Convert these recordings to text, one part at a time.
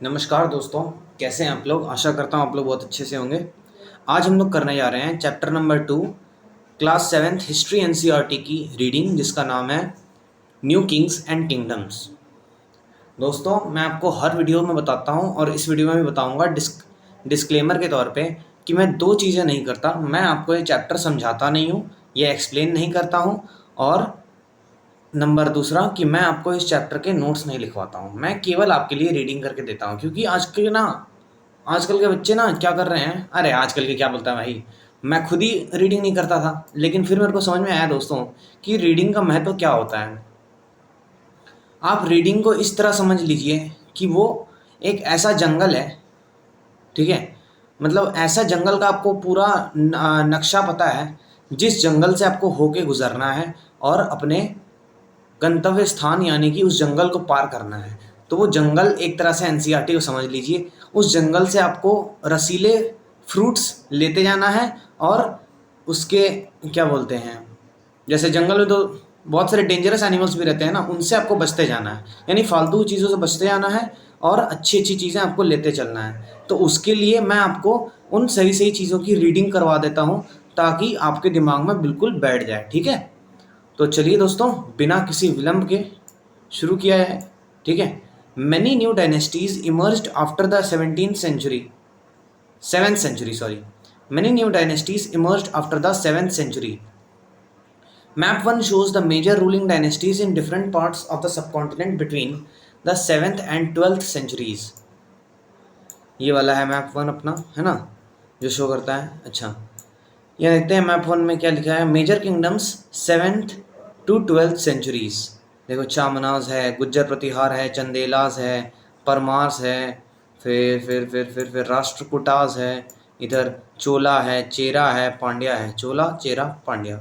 नमस्कार दोस्तों, कैसे हैं आप लोग। आशा करता हूँ आप लोग बहुत अच्छे से होंगे। आज हम लोग करने जा रहे हैं chapter number 2, class 7th history NCERT की रीडिंग, जिसका नाम है न्यू किंग्स एंड किंगडम्स। दोस्तों, मैं आपको हर वीडियो में बताता हूँ और इस वीडियो में भी बताऊँगा डिस्क्लेमर के तौर पे कि मैं दो चीज़ें नहीं करता। मैं आपको ये चैप्टर समझाता नहीं हूँ, ये एक्सप्लेन नहीं करता हूँ, और नंबर दूसरा कि मैं आपको इस चैप्टर के नोट्स नहीं लिखवाता हूँ। मैं केवल आपके लिए रीडिंग करके देता हूँ, क्योंकि आजकल के बच्चे ना क्या कर रहे हैं। अरे आजकल के क्या बोलता है भाई, मैं खुद ही रीडिंग नहीं करता था, लेकिन फिर मेरे को समझ में आया दोस्तों कि रीडिंग का महत्व क्या होता है। आप रीडिंग को इस तरह समझ लीजिए कि वो एक ऐसा जंगल है, ठीक है। मतलब ऐसा जंगल का आपको पूरा नक्शा पता है, जिस जंगल से आपको होके गुजरना है और अपने गंतव्य स्थान यानी कि उस जंगल को पार करना है। तो वो जंगल एक तरह से एनसीईआरटी को समझ लीजिए। उस जंगल से आपको रसीले फ्रूट्स लेते जाना है, और उसके क्या बोलते हैं, जैसे जंगल में तो बहुत सारे डेंजरस एनिमल्स भी रहते हैं ना, उनसे आपको बचते जाना है। यानी फालतू चीज़ों से बचते जाना है और अच्छी अच्छी चीज़ें आपको लेते चलना है। तो उसके लिए मैं आपको उन सही सही चीज़ों की रीडिंग करवा देता हूँ, ताकि आपके दिमाग में बिल्कुल बैठ जाए, ठीक है। तो चलिए दोस्तों, बिना किसी विलंब के शुरू किया है, ठीक है। Many new dynasties emerged after the 7th century, sorry. Many new dynasties emerged after the 7th century. Map 1 shows the major ruling dynasties in different parts of the subcontinent between the 7th and 12th centuries. ये वाला है map 1 अपना, है ना, जो show करता है। अच्छा, ये देखते हैं मैप 1 में क्या लिखा है। Major kingdoms 7th to 12th centuries. देखो, चामनाज है, गुज्जर प्रतिहार है, चंदेलाज है, परमार्स है, फिर राष्ट्रकूटाज है, इधर चोला है, चेरा है, पांड्या है। चोला, चेरा, पांड्या।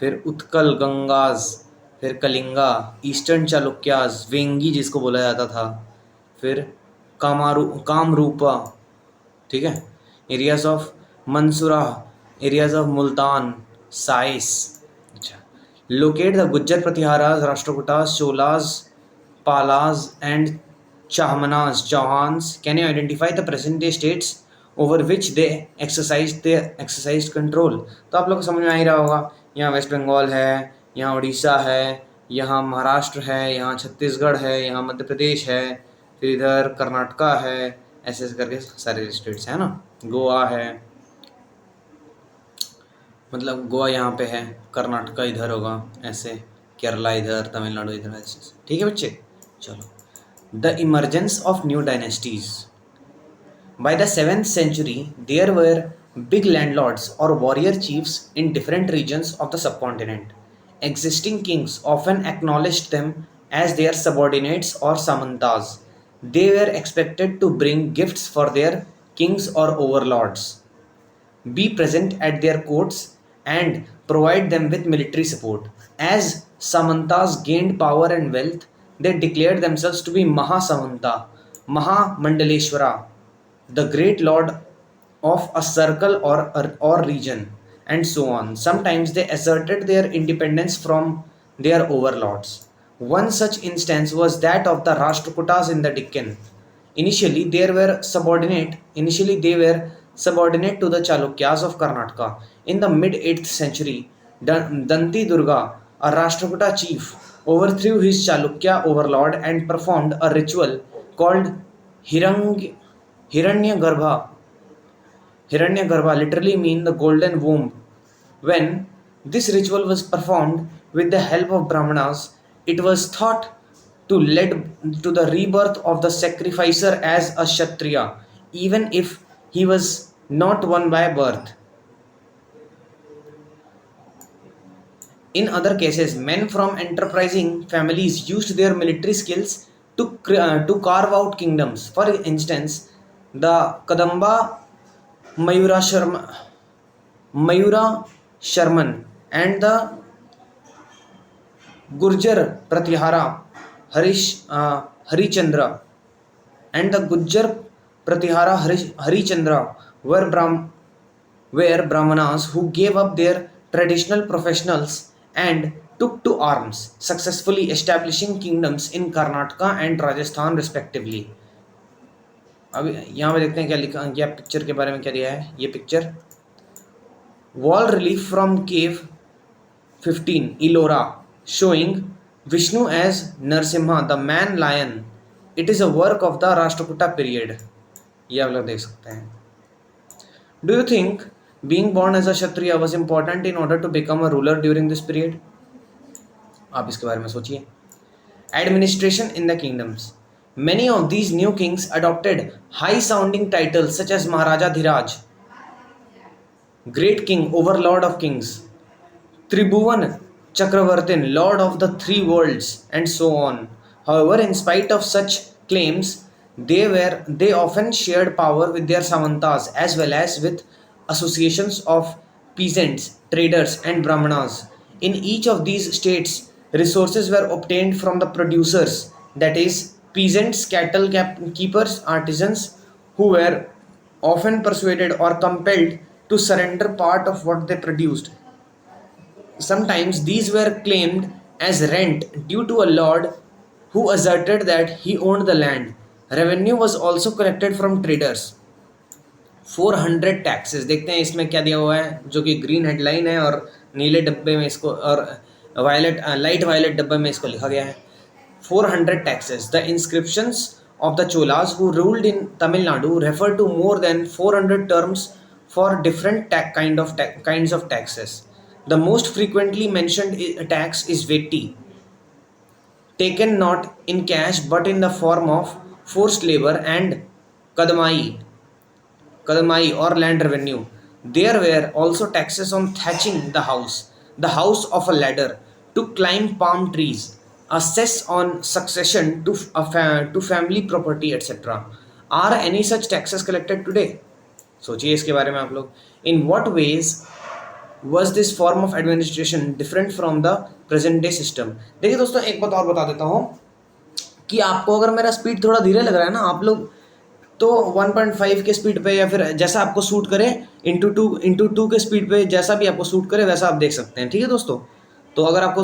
फिर उत्कल, गंगाज, फिर कलिंगा, ईस्टर्न चालुक्याज, वेंगी जिसको बोला जाता था, फिर कामरूपा, ठीक है, areas of Mansura, areas of Multan, साइस। अच्छा, locate the Gujjar Pratiharas, Rashtrakutas, Cholas, Palas and Chahamanas, Chauhans. Can you identify the present day states over which they exercise control. तो आप लोग को समझ में आ ही रहा होगा। यहाँ वेस्ट बंगाल है, यहाँ उड़ीसा है, यहाँ महाराष्ट्र है, यहाँ छत्तीसगढ़ है, यहाँ मध्य प्रदेश है, फिर इधर कर्नाटका है, ऐसे ऐसे करके सारे स्टेट्स हैं ना। गोवा है, मतलब गोवा यहाँ पे है, कर्नाटका इधर होगा, ऐसे केरला इधर, तमिलनाडु इधर, ऐसे। ठीक है बच्चे, चलो। The emergence of new dynasties. By the 7th century, there were big landlords or warrior chiefs in different regions of the subcontinent. Existing kings often acknowledged them as their subordinates or samantas. They were expected to bring gifts for their kings or overlords, be present at their courts, and provide them with military support. As Samantas gained power and wealth, they declared themselves to be Mahasamanta, Mahamandaleshwara, the great lord of a circle or region, and so on. Sometimes they asserted their independence from their overlords. One such instance was that of the Rashtrakutas in the Deccan. Initially they were subordinate to the Chalukyas of Karnataka. In the mid 8th century, Danti Durga, a Rashtrakuta chief, overthrew his Chalukya overlord and performed a ritual called Hirang, Hiranyagarbha. Hiranyagarbha literally means the golden womb. When this ritual was performed with the help of Brahmanas, it was thought to lead to the rebirth of the sacrificer as a Kshatriya, even if he was not one by birth. In other cases, men from enterprising families used their military skills to carve out kingdoms. For instance, the Kadamba Mayura Sharman and the Gurjar Pratihara Harichandra and the Gujjar Pratihara Harichandra were Brahmanas who gave up their traditional professionals and took to arms, successfully establishing kingdoms in Karnataka and Rajasthan respectively. अब यहाँ पे देखते हैं क्या लिखा, क्या picture के बारे में क्या दिया है। ये picture, wall relief from cave 15 Ellora showing Vishnu as Narsimha the man lion. It is a work of the Rashtrakuta period. ये आप लोग देख सकते हैं। Do you think being born as a Kshatriya was important in order to become a ruler during this period? आप इसके बारे में सोचिए। Administration in the kingdoms. Many of these new kings adopted high-sounding titles such as Maharaja Dhiraj, Great King, Overlord of Kings, Tribhuvan Chakravartin, Lord of the Three Worlds, and so on. However, in spite of such claims, they often shared power with their samantas as well as with associations of peasants, traders, and brahmanas. In each of these states, resources were obtained from the producers, that is, peasants, cattle keepers, artisans, who were often persuaded or compelled to surrender part of what they produced. Sometimes these were claimed as rent due to a lord who asserted that he owned the land. Revenue was also collected from traders. 400 taxes, देखते हैं इसमें क्या दिया हुआ है, जो कि green headline है और नीले डब्बे में इसको, और वायलेट लाइट वायलेट डब्बे में इसको लिखा गया है। 400 taxes. The inscriptions of the Cholas who ruled in Tamil Nadu refer to more than 400 terms for different kinds of taxes. The most frequently mentioned tax is Vetti, taken not in cash but in the form of forced labor, and Kadamai or land revenue. There were also taxes on thatching the house of a ladder, to climb palm trees, a cess on succession to family property, etc. Are any such taxes collected today? सोचिए इसके बारे में आप लोग। In what ways was this form of administration different from the present day system? देखिए दोस्तों, एक बात और बता देता हूँ कि आपको अगर मेरा स्पीड थोड़ा धीरे लग रहा है ना, आप लोग तो 1.5 के स्पीड पे या फिर जैसा आपको सूट करे इंटू टू के स्पीड पे, जैसा भी आपको सूट करे वैसा आप देख सकते हैं, ठीक है दोस्तों। तो अगर आपको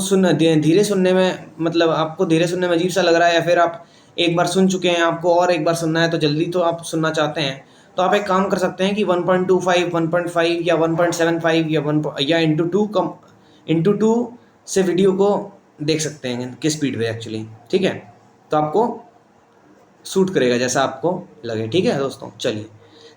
धीरे सुनने में, मतलब आपको धीरे सुनने में अजीब सा लग रहा है, या फिर आप एक बार सुन चुके हैं, आपको और एक बार सुनना है, तो जल्दी तो आप सुनना चाहते हैं, तो आप एक काम कर सकते हैं कि 1.25, 1.5 या 1.75 या इंटू टू से वीडियो को देख सकते हैं किस स्पीड पे एक्चुअली, ठीक है। तो आपको सूट करेगा जैसा आपको लगे, ठीक है दोस्तों। चलिए,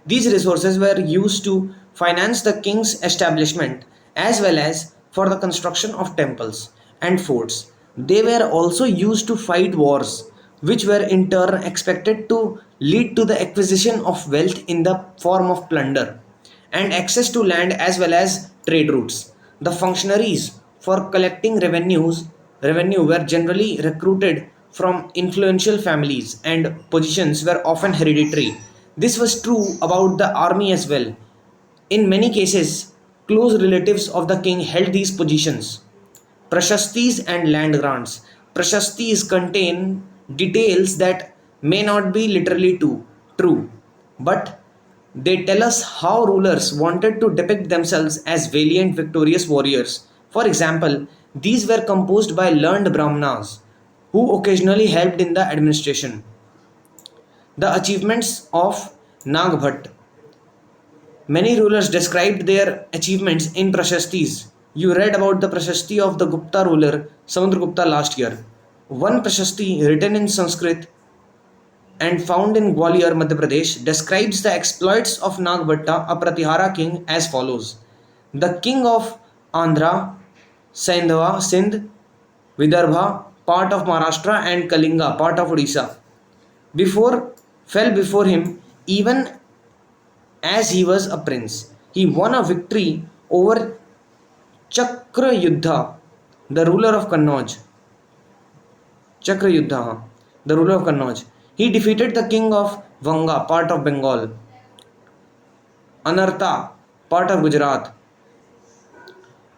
these resources were used to finance the king's establishment as well as for the construction of temples and forts. They were also used to fight wars, which were in turn expected to lead to the acquisition of wealth in the form of plunder and access to land as well as trade routes. The functionaries for collecting revenue were generally recruited from influential families, and positions were often hereditary. This was true about the army as well. In many cases, close relatives of the king held these positions. Prashastis and land grants. Prashastis contain details that may not be literally true, but they tell us how rulers wanted to depict themselves as valiant, victorious warriors. For example, these were composed by learned Brahmanas who occasionally helped in the administration. The achievements of Nagbhat. Many rulers described their achievements in Prashastis. You read about the Prashasti of the Gupta ruler Samudragupta last year. One Prashasti written in Sanskrit and found in Gwalior, Madhya Pradesh, describes the exploits of Nagbhatta, a Pratihara king, as follows. The king of Andhra, Saindhava, Sindh, Vidarbha, part of Maharashtra, and Kalinga, part of Odisha, fell before him even as he was a prince. He won a victory over Chakrayuddha, the ruler of Kannauj. The ruler of Kannauj. He defeated the king of Vanga, part of Bengal, Anartha, part of Gujarat,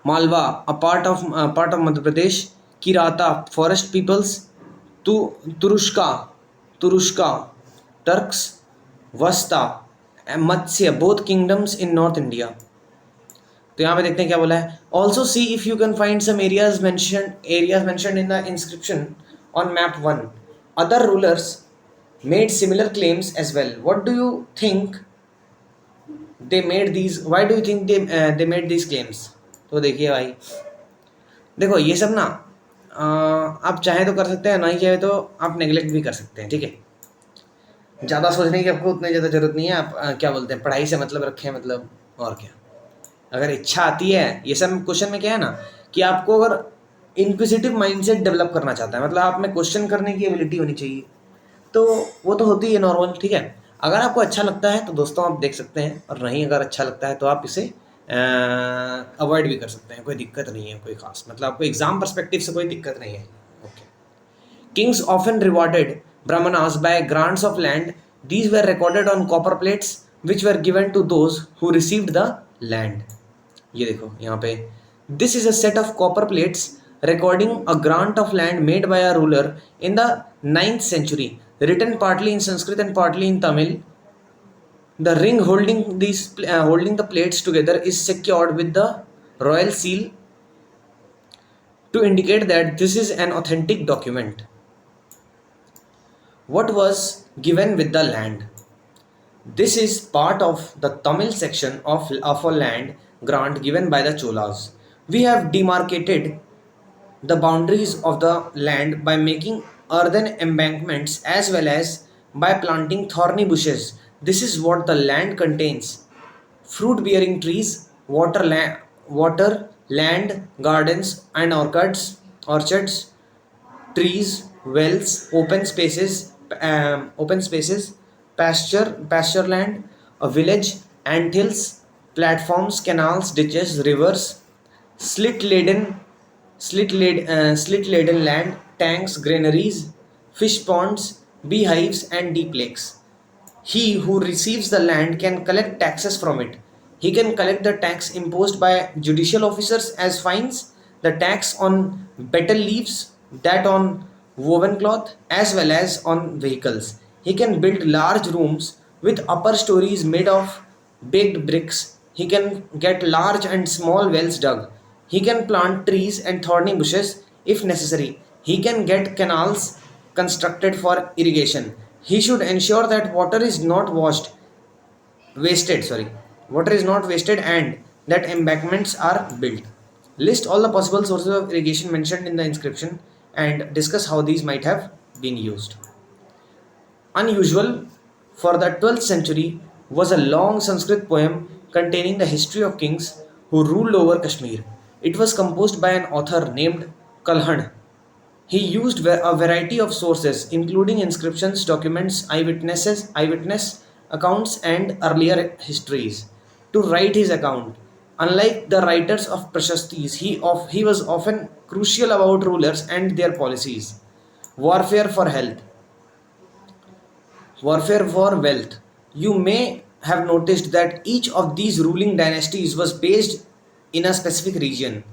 Malwa, a part of Madhya Pradesh, Kirata, forest peoples, Turushka, Turks, Vasta, and Matsya, both kingdoms in North India. तो यहाँ पे देखते हैं क्या बोला है। Also see if you can find some areas mentioned in the inscription on map 1. Other rulers made similar claims as well. What do you think they made these, why do you think they made these claims? तो देखिए भाई, देखो ये सब ना आप चाहे तो कर सकते हैं, नहीं चाहे तो आप नेग्लेक्ट भी कर सकते हैं, ठीक है। ज़्यादा सोचने की आपको उतनी ज़्यादा ज़रूरत नहीं है। आप क्या बोलते हैं, पढ़ाई से मतलब रखें, मतलब और क्या। अगर इच्छा आती है, ये सब क्वेश्चन में क्या है ना कि आपको अगर इंक्विजिटिव माइंडसेट डेवलप करना चाहता है, मतलब आप में क्वेश्चन करने की एबिलिटी होनी चाहिए, तो वो तो होती है नॉर्मल, ठीक है। अगर आपको अच्छा लगता है तो दोस्तों आप देख सकते हैं, और नहीं अगर अच्छा लगता है तो आप इसे अवॉइड भी कर सकते हैं, कोई दिक्कत नहीं है कोई खास, मतलब आपको एग्जाम पर्सपेक्टिव से कोई दिक्कत नहीं है। Okay. Kings often rewarded brahmanas by grants of land. These were recorded on copper plates which were given to those who received the land. ये देखो यहाँ पे, this is a set of copper plates recording a grant of land made by a ruler in the 9th century, written partly in Sanskrit and partly in Tamil. The ring holding the plates together is secured with the royal seal to indicate that this is an authentic document. What was given with the land? This is part of the Tamil section of a land grant given by the Cholas. We have demarcated the boundaries of the land by making earthen embankments as well as by planting thorny bushes. This is what the land contains: fruit bearing trees, water, land, gardens, and orchards, trees, wells, open spaces, pasture land, a village, anthills, platforms, canals, ditches, rivers, slit laden, slit laden land, tanks, granaries, fish ponds, beehives, and deep lakes. He who receives the land can collect taxes from it. He can collect the tax imposed by judicial officers as fines, the tax on betel leaves, that on woven cloth, as well as on vehicles. He can build large rooms with upper stories made of baked bricks. He can get large and small wells dug. He can plant trees and thorny bushes if necessary. He can get canals constructed for irrigation. He should ensure that water is not wasted and that embankments are built. List all the possible sources of irrigation mentioned in the inscription and discuss how these might have been used. Unusual for the 12th century was a long Sanskrit poem containing the history of kings who ruled over Kashmir. It was composed by an author named Kalhan. He used a variety of sources, including inscriptions, documents, eyewitness accounts, and earlier histories, to write his account. Unlike the writers of Prashastis, he was often crucial about rulers and their policies. Warfare for health, warfare for wealth. You may have noticed that each of these ruling dynasties was based in a specific region.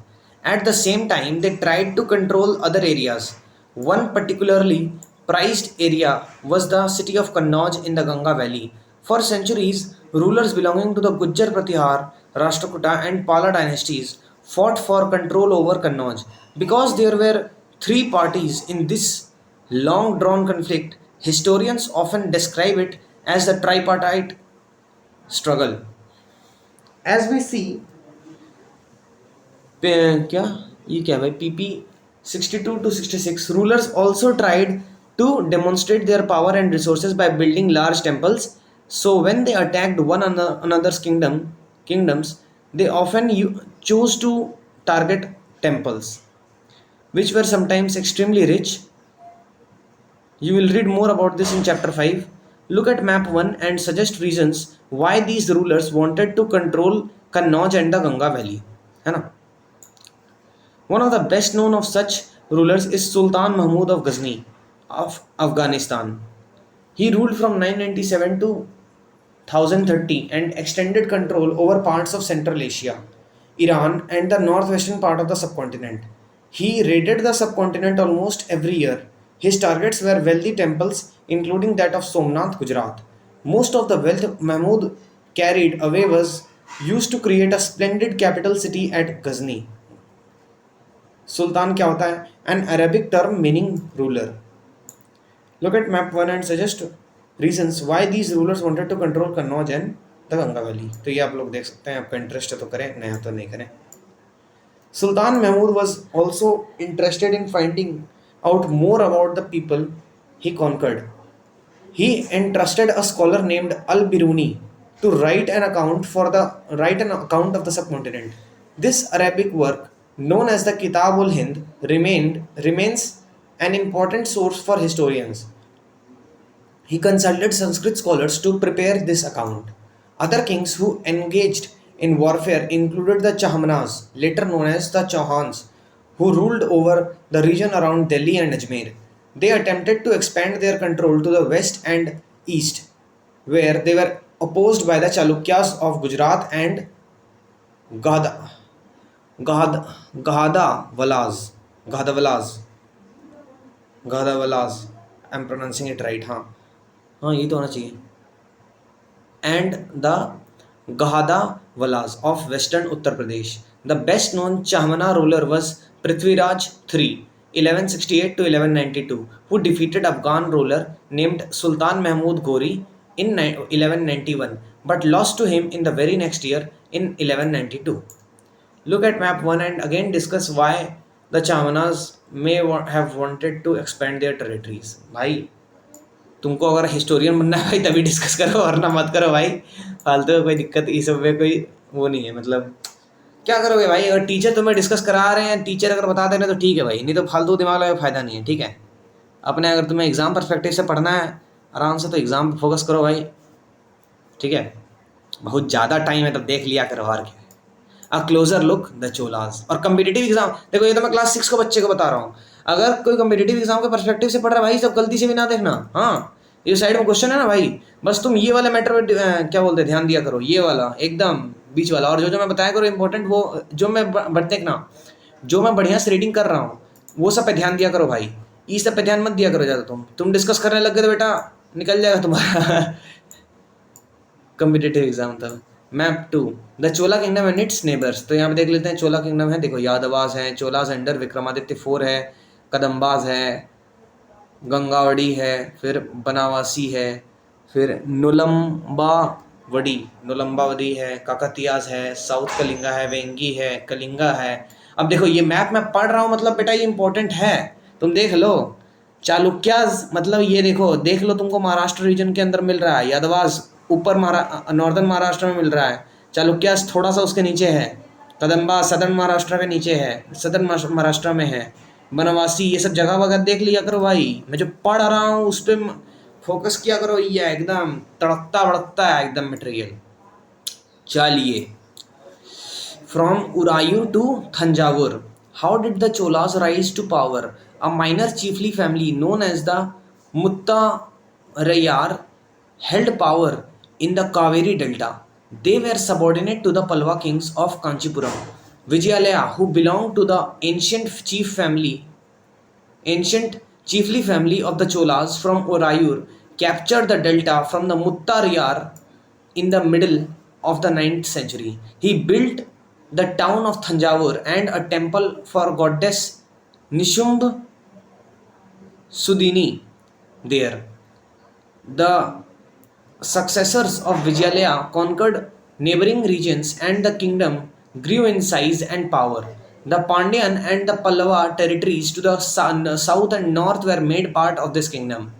At the same time, they tried to control other areas. One particularly prized area was the city of Kannauj in the Ganga Valley. For centuries, rulers belonging to the Gujjar Pratihar, Rashtrakuta, and Pala dynasties fought for control over Kannauj. Because there were three parties in this long drawn conflict, historians often describe it as the tripartite struggle. As we see, क्या ये क्या भाई, PP 62 to 66, rulers also tried to demonstrate their power and resources by building large temples. So when they attacked another's kingdoms, they often chose to target temples which were sometimes extremely rich. You will read more about this in chapter 5. Look at map 1 and suggest reasons why these rulers wanted to control Kannauj and the Ganga Valley. है ना? One of the best known of such rulers is Sultan Mahmud of Ghazni of Afghanistan. He ruled from 997 to 1030 and extended control over parts of Central Asia, Iran, and the northwestern part of the subcontinent. He raided the subcontinent almost every year. His targets were wealthy temples, including that of Somnath, Gujarat. Most of the wealth Mahmud carried away was used to create a splendid capital city at Ghazni. Sultan क्या होता है? An Arabic term meaning ruler. Look at map 1 and suggest regions why these rulers wanted to control Kannauj and the Ganga valley. तो ये आप लोग देख सकते हैं, आपका इंटरेस्ट है तो करें, नहीं तो नहीं करें। Sultan Mahmud was also interested in finding out more about the people he conquered. He entrusted a scholar named Al-Biruni to write an account of the subcontinent. This Arabic work, known as the Kitab ul-Hind, remains an important source for historians. He consulted Sanskrit scholars to prepare this account. Other kings who engaged in warfare included the Chahmanas, later known as the Chauhans, who ruled over the region around Delhi and Ajmer. They attempted to expand their control to the west and east, where they were opposed by the Chalukyas of Gujarat and Gada, Gad, Gahadawalas. Gahadawalas. Gahadawalas. I'm pronouncing it right, हाँ हाँ यही तो होना चाहिए। And the Gahadawalas of western Uttar Pradesh. The best known Chahmana ruler was Prithviraj III, 1168 to 1192, who defeated Afghan ruler named Sultan Mahmud Ghori in 1191, but lost to him in the very next year in 1192. Look at map 1 and again discuss why the Chamanas may have wanted to expand their territories. भाई तुमको अगर historian बनना है भाई तभी discuss करो, वरना मत करो भाई, फालतू में कोई दिक्कत इस सब में कोई वो नहीं है। मतलब क्या करोगे भाई, अगर टीचर तुम्हें डिस्कस करा रहे हैं, टीचर अगर बता दे रहे हैं तो ठीक है भाई, नहीं तो फालतू दिमाग लगा फ़ायदा नहीं है, ठीक है। अपने अगर तुम्हें एग्ज़ाम परस्पेक्टिव से पढ़ना है आराम से तो एग्ज़ाम पर फोकस करो भाई, ठीक है। बहुत ज़्यादा टाइम है तब देख लिया करो, और क्या है। अ क्लोजर लुक द चोलास। और कम्पिटिटिव एग्जाम देखो, ये तो मैं क्लास 6 को बच्चे को बता रहा हूँ, अगर कोई कम्पिटिटिव एग्जाम के परस्पेक्टिव से पढ़ रहा है भाई, सब गलती से भी ना देखना। हाँ ये साइड में क्वेश्चन है ना भाई, बस तुम ये वाला मैटर में क्या बोलते हैं ध्यान दिया करो, ये वाला एकदम बीच वाला, और जो जो मैं बताया करो इंपॉर्टेंट, वो जो मैं देखना, जो मैं बढ़िया से रीडिंग कर रहा हूँ वो सब पे ध्यान दिया करो भाई, इस सब पे ध्यान मत दिया करो ज़्यादा। तुम डिस्कस करने लग गए तो बेटा निकल जाएगा तुम्हारा कम्पिटिटिव एग्जाम तब। Map 2 the Chola kingdom and it's neighbours. तो यहाँ पे देख लेते हैं, चोला किंगडम है, देखो यादवास है, चोलास अंडर विक्रमादित्य 4 है, कदम्बाज है, गंगावड़ी है, फिर बनावासी है, फिर नुलम्बावडी है, काकतियाज है, साउथ कलिंगा है, वेंगी है, कलिंगा है। अब देखो ये मैप मैं पढ़ रहा हूँ, मतलब बेटा ये इंपॉर्टेंट है, तुम देख लो। चालुक्याज मतलब ये देखो, देख लो, तुमको महाराष्ट्र रीजन के अंदर मिल रहा है, यादवास ऊपर नॉर्दर्न महाराष्ट्र में मिल रहा है, चालुक्यास थोड़ा सा उसके नीचे है, कदम्बा सदर्न महाराष्ट्र के नीचे है, सदर्न महाराष्ट्र में है, बनवासी, ये सब जगह वगैरह देख लिया करो भाई, मैं जो पढ़ रहा हूँ उस पर फोकस किया करो, ये एकदम तड़कता भड़कता है एकदम मटेरियल। चलिए, from Uraiyur to Thanjavur, how did the Cholas rise to power? A minor chiefly family known as the Muttaraiyar held power in the Kaveri Delta. They were subordinate to the Palwa kings of Kanchipuram. Vijayalaya, who belonged to the ancient chiefly family of the Cholas from Orayur, captured the delta from the Muttaryar in the middle of the 9th century. He built the town of Thanjavur and a temple for goddess Nishumbh Sudini there. The successors of Vijayalaya conquered neighboring regions and the kingdom grew in size and power. The Pandyan and the Pallava territories to the south and north were made part of this kingdom.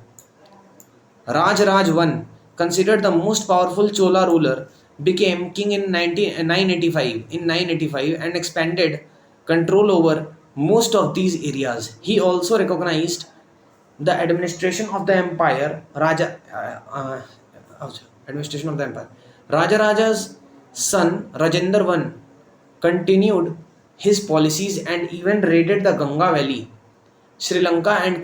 Raj I, considered the most powerful Chola ruler, became king in 985 and expanded control over most of these areas. He also recognized the administration of the empire. Rajaraja's son Rajendra I continued his policies and even raided the Ganga Valley, Sri Lanka and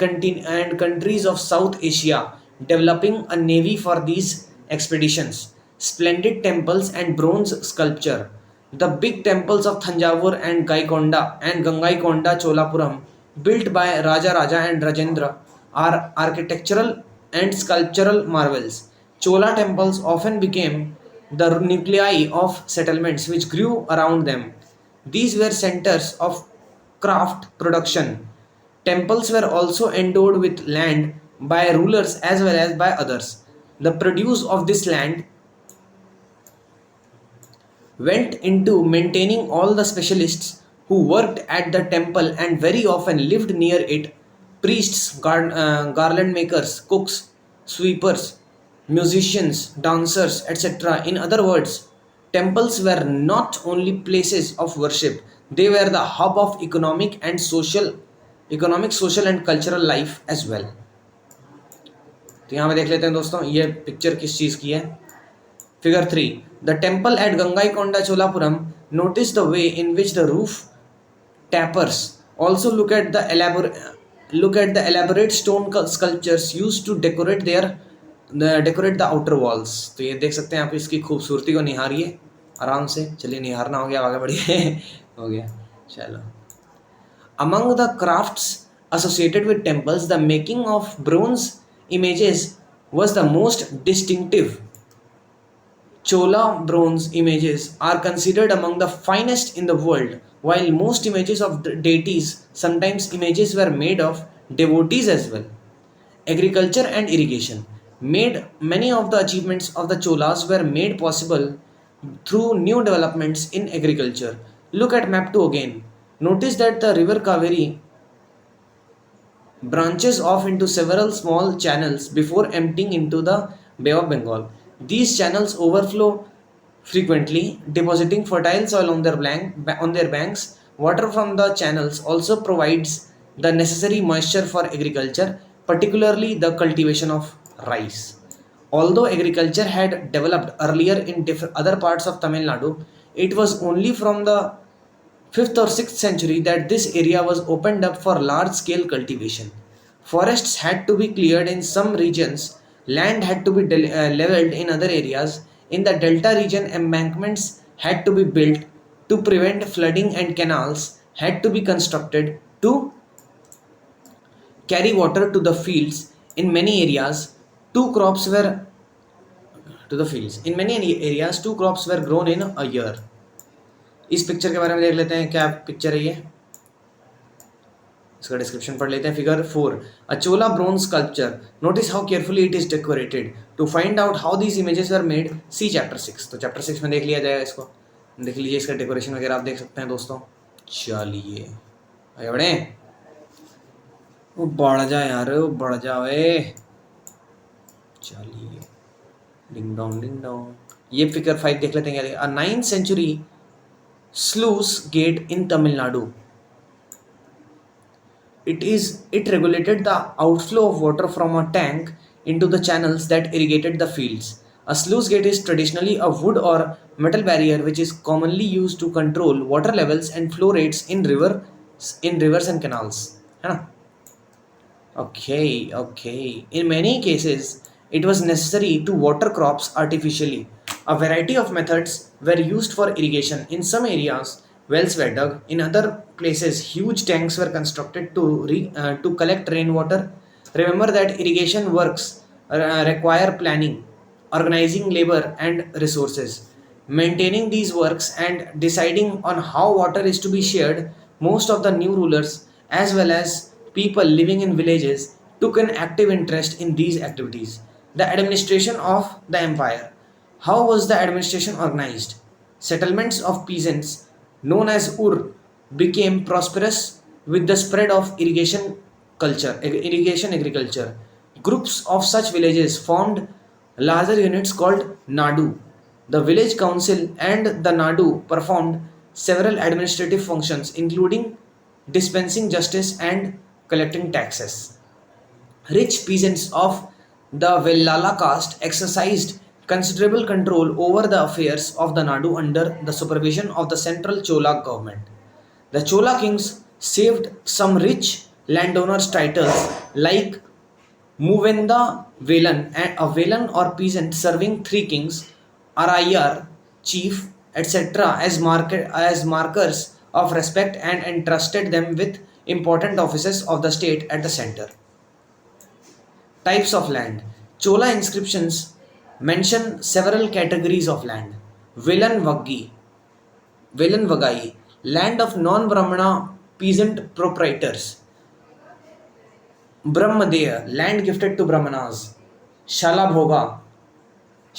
countries of South Asia, developing a navy for these expeditions. Splendid temples and bronze sculpture. The big temples of Thanjavur and Gangaikonda Cholapuram, built by Raja and Rajendra, are architectural and sculptural marvels. Chola temples often became the nuclei of settlements which grew around them. These were centers of craft production. Temples were also endowed with land by rulers as well as by others. The produce of this land went into maintaining all the specialists who worked at the temple and very often lived near it: priests, garland makers, cooks, sweepers, musicians, dancers, etc. In other words, temples were not only places of worship, they were the hub of economic, social and cultural life as well. तो यहाँ पे देख लेते हैं दोस्तों, ये picture किस चीज़ की है. Figure 3. The temple at Gangaikonda Cholapuram. Notice the way in which the roof tapers. Also look at the elaborate stone sculptures used to decorate the outer walls. तो ये देख सकते हैं आप इसकी खूबसूरती को निहारिए आराम से. चलिए निहारना हो गया, आगे बढ़िए. हो गया, चलो. Among the crafts associated with temples, the making of bronze images was the most distinctive. Chola bronze images are considered among the finest in the world. While most images of deities, sometimes images were made of devotees as well. Agriculture and irrigation made many of the achievements of the Cholas were made possible through new developments in agriculture. Look at map 2 again. Notice that the river Kaveri branches off into several small channels before emptying into the Bay of Bengal. These channels overflow frequently, depositing fertile soil on their banks. Water from the channels also provides the necessary moisture for agriculture, particularly the cultivation of rice. Although agriculture had developed earlier in other parts of Tamil Nadu, it was only from the 5th or 6th century that this area was opened up for large-scale cultivation. Forests had to be cleared in some regions, land had to be leveled in other areas. In the delta region, embankments had to be built to prevent flooding and canals had to be constructed to carry water to the fields. In many areas, two crops were grown in a year. इस picture के बारे में देख लेते हैं, क्या picture है ये, इसका डिस्क्रिप्शन पढ़ लेते हैं. Figure 4. A Chola bronze sculpture. Notice how carefully it is decorated. To find out how these images were made, see chapter 6. तो चैप्टर 6 में देख लिया जाएगा, इसको देख लीजिए. इसका डेकोरेशन वगैरह आप देख सकते हैं दोस्तों. चलिए आगे बढ़े. वो बढ़ जा यार, वो बढ़ जाए. चलिए डिंग डोंग. ये फिगर 5 देख लेते हैं. अ 9th century sluice gate in Tamil Nadu. It regulated the outflow of water from a tank into the channels that irrigated the fields. A sluice gate is traditionally a wood or metal barrier which is commonly used to control water levels and flow rates in rivers and canals. है ना? Okay. In many cases, it was necessary to water crops artificially. A variety of methods were used for irrigation. In some areas, wells were dug. In other places, huge tanks were constructed to collect rainwater. Remember that irrigation works require planning, organizing labor and resources. Maintaining these works and deciding on how water is to be shared, most of the new rulers as well as people living in villages took an active interest in these activities. The administration of the empire. How was the administration organized? Settlements of peasants, known as Ur, became prosperous with the spread of irrigation agriculture. Groups of such villages formed larger units called Nadu. The village council and the Nadu performed several administrative functions, including dispensing justice and collecting taxes. Rich peasants of the Vellala caste exercised considerable control over the affairs of the Nadu under the supervision of the central Chola government. The Chola kings saved some rich landowners' titles like Muvenda Velan, a Velan or peasant serving 3 kings, Arayar, chief, etc. as markers of respect and entrusted them with important offices of the state at the center. Types of land. Chola inscriptions mention several categories of land. Velan Vagai, land of non-Brahmana peasant proprietors. Brahmadeya, land gifted to Brahmanas. Shalabhoga,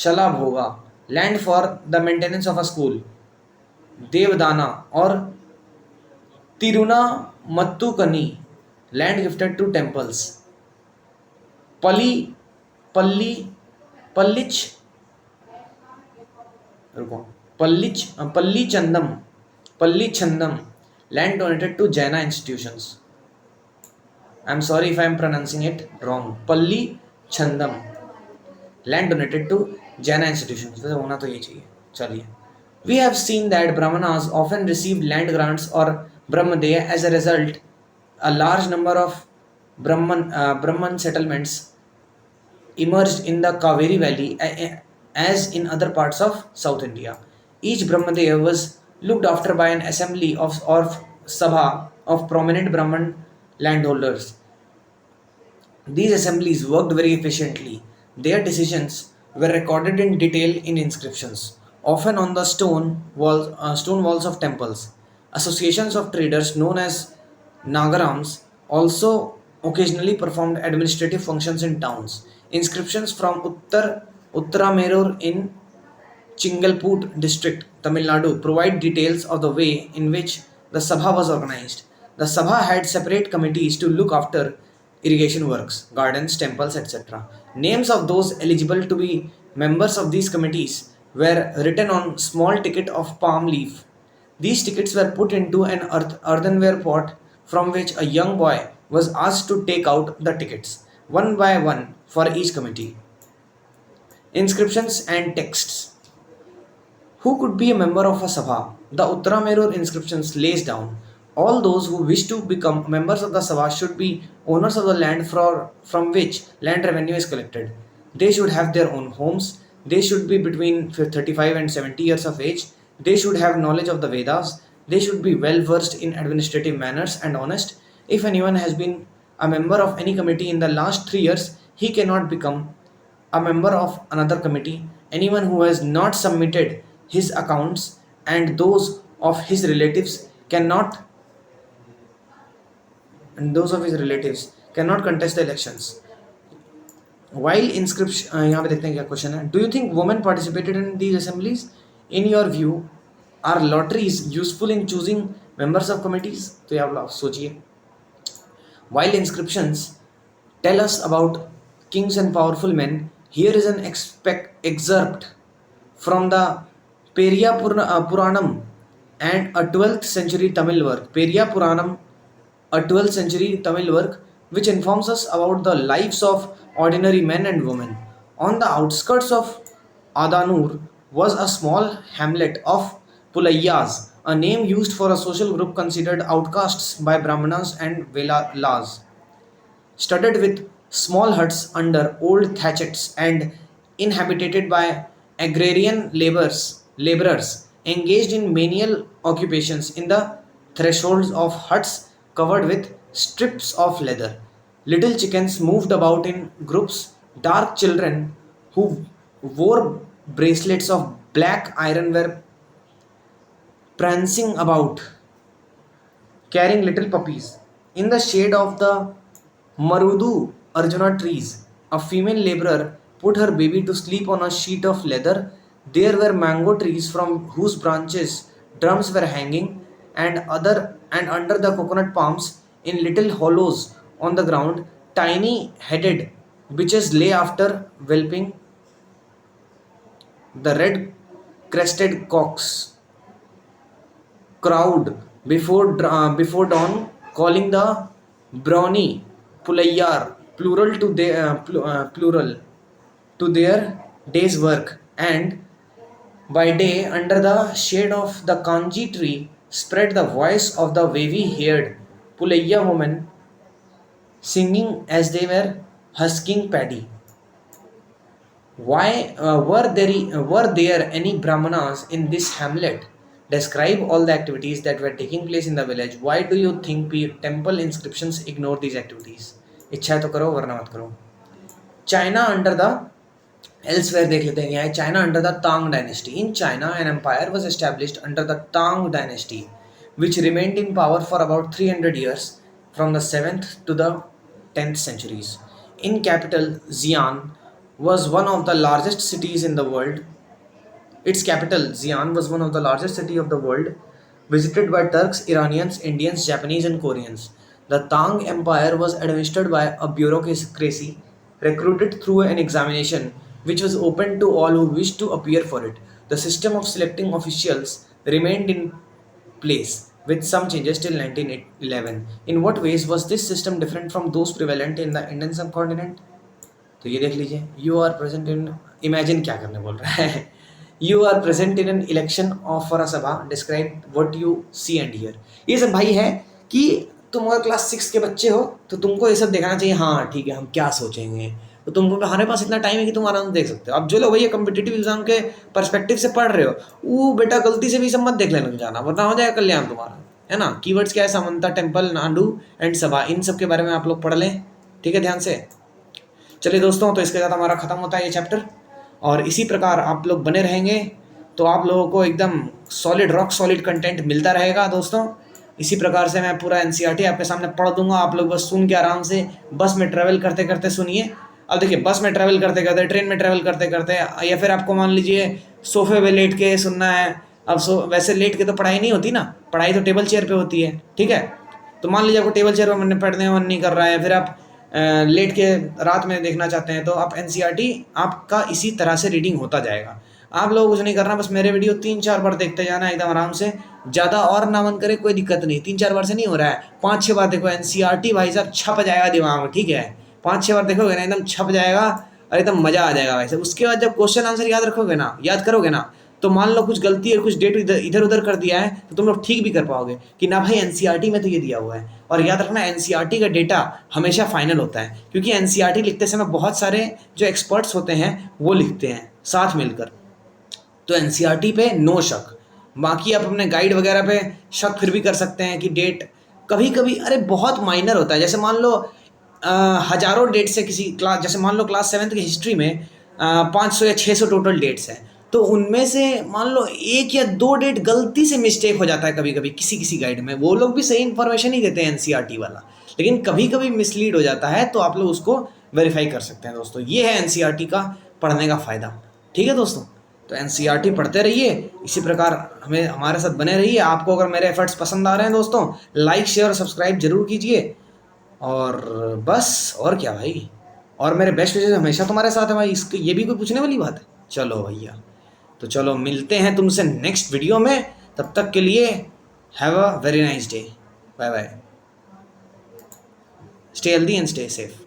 Shalabhoga, land for the maintenance of a school, devadana और tirunamattukkani, land gifted to temples, palli palli pallich रुको pallichandam pallichandam, land donated to Jaina institutions. I am sorry if I am pronouncing it wrong. Pallichandam, land donated to Jaina institutions. वैसे होना तो ये चाहिए. चलिए. We have seen that Brahmanas often received land grants or Brahmadeya. As a result, a large number of Brahman settlements emerged in the Kaveri Valley as in other parts of South India. Each Brahmadeya was looked after by an assembly or sabha of prominent Brahman landholders. These assemblies worked very efficiently. Their decisions were recorded in detail in inscriptions, often on the stone walls of temples. Associations of traders known as Nagarams also occasionally performed administrative functions in towns. Inscriptions from Uttaramerur in Chingalput district, Tamil Nadu, provide details of the way in which the Sabha was organized. The Sabha had separate committees to look after irrigation works, gardens, temples, etc. Names of those eligible to be members of these committees were written on small ticket of palm leaf. These tickets were put into an earthenware pot from which a young boy was asked to take out the tickets, one by one, for each committee. Inscriptions and texts. Who could be a member of a Sabha? The Uttaramerur inscriptions lays down. All those who wish to become members of the Sabha should be owners of the land from which land revenue is collected. They should have their own homes. They should be between 35 and 70 years of age. They should have knowledge of the Vedas. They should be well versed in administrative manners and honest. If anyone has been a member of any committee in the last 3 years, he cannot become a member of another committee. Anyone who has not submitted his accounts and those of his relatives cannot contest the elections. While inscription यहाँ पे देखते हैं क्या question है. Do you think women participated in these assemblies? In your view, are lotteries useful in choosing members of committees? तो ये आप लोग सोचिए. While inscriptions tell us about kings and powerful men, here is an excerpt from the Periya Puranam and a 12th century Tamil work. Periya Puranam, a 12th century Tamil work, which informs us about the lives of ordinary men and women. On the outskirts of Adanur was a small hamlet of Pulayyas, a name used for a social group considered outcasts by Brahmanas and Velas, studded with small huts under old thatchets and inhabited by agrarian laborers engaged in menial occupations. In the thresholds of huts covered with strips of leather, little chickens moved about in groups. Dark children who wore bracelets of black iron were prancing about, carrying little puppies. In the shade of the Marudu Arjuna trees, a female laborer put her baby to sleep on a sheet of leather. There were mango trees from whose branches drums were hanging, and under the coconut palms, in little hollows on the ground, tiny headed bitches lay after whelping. The red crested cocks crowd before dawn, calling the brownie Pulayyar plural to their day's work, and by day under the shade of the kanji tree spread the voice of the wavy-haired Pulayya women singing as they were husking paddy. Why were there any brahmanas in this hamlet? Describe all the activities that were taking place in the village. Why do you think temple inscriptions ignore these activities? इच्छा है तो करो वरना मत करो. China under the elsewhere देख लेते हैं. यहाँ China under the Tang dynasty. In China, an empire was established under the Tang dynasty, which remained in power for about 300 years, from the 7th to the 10th centuries. In capital Xi'an, was one of the largest cities in the world. Its capital, Xi'an, was one of the largest city of the world, visited by Turks, Iranians, Indians, Japanese, and Koreans. The Tang Empire was administered by a bureaucracy recruited through an examination which was open to all who wished to appear for it. The system of selecting officials remained in place with some changes till 1911. In what ways was this system different from those prevalent in the Indian subcontinent? तो ये देख लीजिए, you are present in, imagine क्या करने बोल रहा है, you are present in an election of for a sabha, describe what you see and hear. ये सब भाई है कि तुम अगर क्लास 6 के बच्चे हो तो तुमको ये सब देखना चाहिए, हाँ ठीक है हम क्या सोचेंगे, तो तुमको हमारे पास इतना टाइम है कि तुम आराम से देख सकते हो। अब जो लोग भैया कम्पिटिटिव एग्जाम के परस्पेक्टिव से पढ़ रहे हो, वो बेटा गलती से भी सब मत देख लेना जाना, वरना हो जाएगा कल्याण तुम्हारा, है ना। कीवर्ड्स क्या है, समंता, टेम्पल, नाडू एंड सभा, इन सब के बारे में आप लोग पढ़ लें, ठीक है, ध्यान से। चलिए दोस्तों, तो इसके साथ हमारा ख़त्म होता है ये चैप्टर, और इसी प्रकार आप लोग बने रहेंगे तो आप लोगों को एकदम सॉलिड, रॉक सॉलिड कंटेंट मिलता रहेगा दोस्तों। इसी प्रकार से मैं पूरा एनसीईआरटी आपके सामने पढ़ दूंगा, आप लोग बस सुन के आराम से बस में ट्रैवल करते करते सुनिए। अब देखिए, बस में ट्रैवल करते करते, ट्रेन में ट्रैवल करते करते, या फिर आपको मान लीजिए सोफे पे लेट के सुनना है। अब वैसे लेट के तो पढ़ाई नहीं होती ना, पढ़ाई तो टेबल चेयर पे होती है, ठीक है। तो मान लीजिए आपको टेबल चेयर पर पढ़ने का मन नहीं कर रहा है, फिर आप लेट के रात में देखना चाहते हैं, तो आप एनसीईआरटी आपका इसी तरह से रीडिंग होता जाएगा। आप लोग कुछ नहीं करना, बस मेरे वीडियो 3-4 बार देखते जाना एकदम आराम से, ज़्यादा और ना मन करे कोई दिक्कत नहीं, 3-4 बार से नहीं हो रहा है, 5-6 बार देखो, एनसीईआरटी भाई साहब छप जाएगा दिमाग में, ठीक है। 5-6 बार देखोगे ना, एकदम छप जाएगा और एकदम मज़ा आ जाएगा भाई साहब। उसके बाद जब क्वेश्चन आंसर याद रखोगे ना, याद करोगे ना, तो मान लो कुछ गलती है, कुछ डेट इधर उधर कर दिया है, तो तुम लोग ठीक भी कर पाओगे कि ना भाई एनसीईआरटी में तो ये दिया हुआ है। और याद रखना, एनसीईआरटी का डेटा हमेशा फाइनल होता है, क्योंकि एनसीईआरटी लिखते समय बहुत सारे जो एक्सपर्ट्स होते हैं वो लिखते हैं साथ मिलकर, तो एनसीईआरटी पे नो शक। बाकी आप अपने गाइड वगैरह पे शक फिर भी कर सकते हैं कि डेट कभी कभी अरे बहुत माइनर होता है, जैसे मान लो हज़ारों डेट से किसी क्लास, जैसे मान लो क्लास 7th की हिस्ट्री में 500 या 600 टोटल डेट्स हैं, तो उनमें से मान लो 1 या 2 डेट गलती से मिस्टेक हो जाता है कभी कभी किसी किसी गाइड में, वो लोग भी सही इन्फॉर्मेशन ही देते हैं एनसीईआरटी वाला, लेकिन कभी कभी मिसलीड हो जाता है, तो आप लोग उसको वेरीफाई कर सकते हैं दोस्तों। ये है एनसीईआरटी का पढ़ने का फ़ायदा, ठीक है दोस्तों। तो एनसीईआरटी पढ़ते रहिए, इसी प्रकार हमारे साथ बने रहिए। आपको अगर मेरे एफर्ट्स पसंद आ रहे हैं दोस्तों, लाइक शेयर और सब्सक्राइब जरूर कीजिए, और बस और क्या भाई, और मेरे बेस्ट विशेस हमेशा तुम्हारे साथ है भाई, इसके ये भी कोई पूछने वाली बात है। चलो भैया, तो चलो मिलते हैं तुमसे नेक्स्ट वीडियो में, तब तक के लिए have a very nice day, bye bye, stay healthy and stay safe.